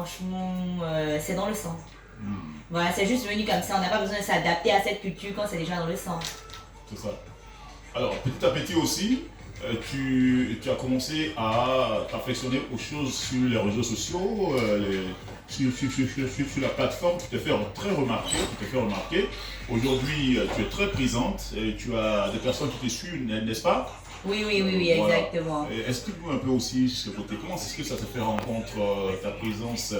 franchement, c'est dans le sang. Voilà, c'est juste venu comme ça. On n'a pas besoin de s'adapter à cette culture quand c'est déjà dans le sang. C'est ça. Alors, petit à petit aussi, tu as commencé à t'affectionner aux choses sur les réseaux sociaux, sur la plateforme, tu t'es fait très remarquer. Aujourd'hui, tu es très présente et tu as des personnes qui te suivent, n'est-ce pas? Oui, Voilà. exactement. Explique-nous un peu aussi ce côté. Comment est-ce que ça te fait rencontre ta présence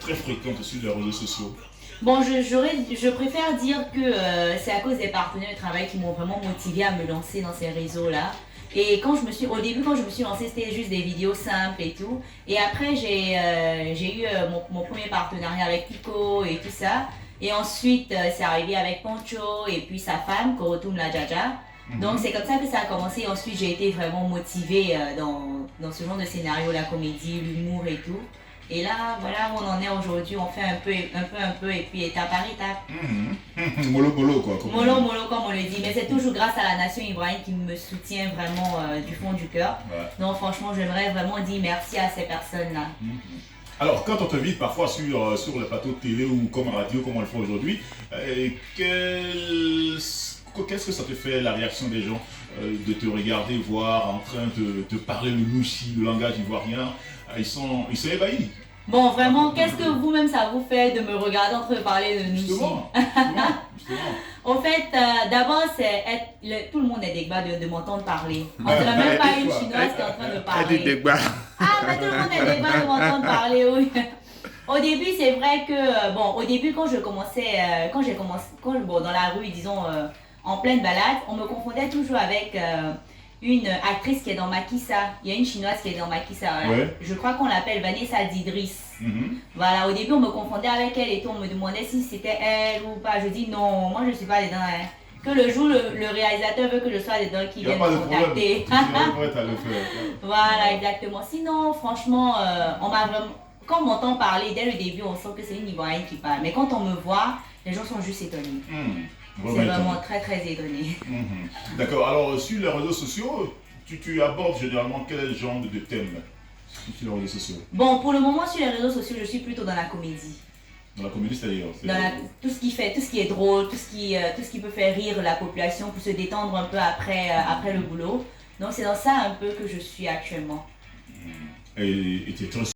très fréquente sur les réseaux sociaux? Bon, je préfère dire que c'est à cause des partenaires de travail qui m'ont vraiment motivé à me lancer dans ces réseaux-là. Et au début, quand je me suis lancée, c'était juste des vidéos simples et tout. Et après, j'ai eu mon premier partenariat avec Pico et tout ça. Et ensuite, c'est arrivé avec Poncho et puis sa femme, Korotum La Jaja. Donc, c'est comme ça que ça a commencé. Et ensuite, j'ai été vraiment motivée dans ce genre de scénario, la comédie, l'humour et tout. Et là, voilà où on en est aujourd'hui. On fait un peu, et puis étape par étape. Mollo, mollo, quoi. Mollo, mollo, comme on le dit. Mais c'est toujours grâce à la nation ivoirienne qui me soutient vraiment du fond du cœur. Ouais. Donc, franchement, j'aimerais vraiment dire merci à ces personnes-là. Alors, quand on te vit parfois sur le plateau de télé ou comme radio, comme on le fait aujourd'hui, qu'est-ce que ça te fait, la réaction des gens, de te regarder, voir en train de te parler le louchi, le langage ivoirien? Ils sont ébahis. Bon, vraiment, qu'est-ce que vous-même ça vous fait de me regarder en train de parler de nous? Justement. En fait, d'abord, tout le monde est dégba de m'entendre parler. On ne dirait même pas une chinoise qui est en train de parler. Ah, mais tout le monde est dégba de m'entendre parler, oui. Au début, c'est vrai que, au début, quand j'ai commencé, dans la rue, disons, en pleine balade, on me confondait toujours avec une actrice qui est dans Makissa. Il y a une chinoise qui est dans Makissa. Voilà. Ouais. Je crois qu'on l'appelle Vanessa Didris. Voilà, au début, on me confondait avec elle et tout. On me demandait si c'était elle ou pas. Je dis non, moi je ne suis pas dedans. Hein. Que le jour le réalisateur veut que je sois dedans, qu'il vienne me contacter. Voilà, exactement. Sinon, franchement, quand on m'entend parler, dès le début, on sent que c'est une Ivoirienne qui parle. Mais quand on me voit, les gens sont juste étonnés. C'est vraiment très très étonné. D'accord, alors sur les réseaux sociaux, tu abordes généralement quel genre de thème sur les réseaux sociaux? Bon, pour le moment, sur les réseaux sociaux, je suis plutôt dans la comédie. Dans la comédie, c'est-à-dire Tout ce qui est drôle, tout ce qui peut faire rire la population pour se détendre un peu après le boulot. Donc c'est dans ça un peu que je suis actuellement. Et tu es très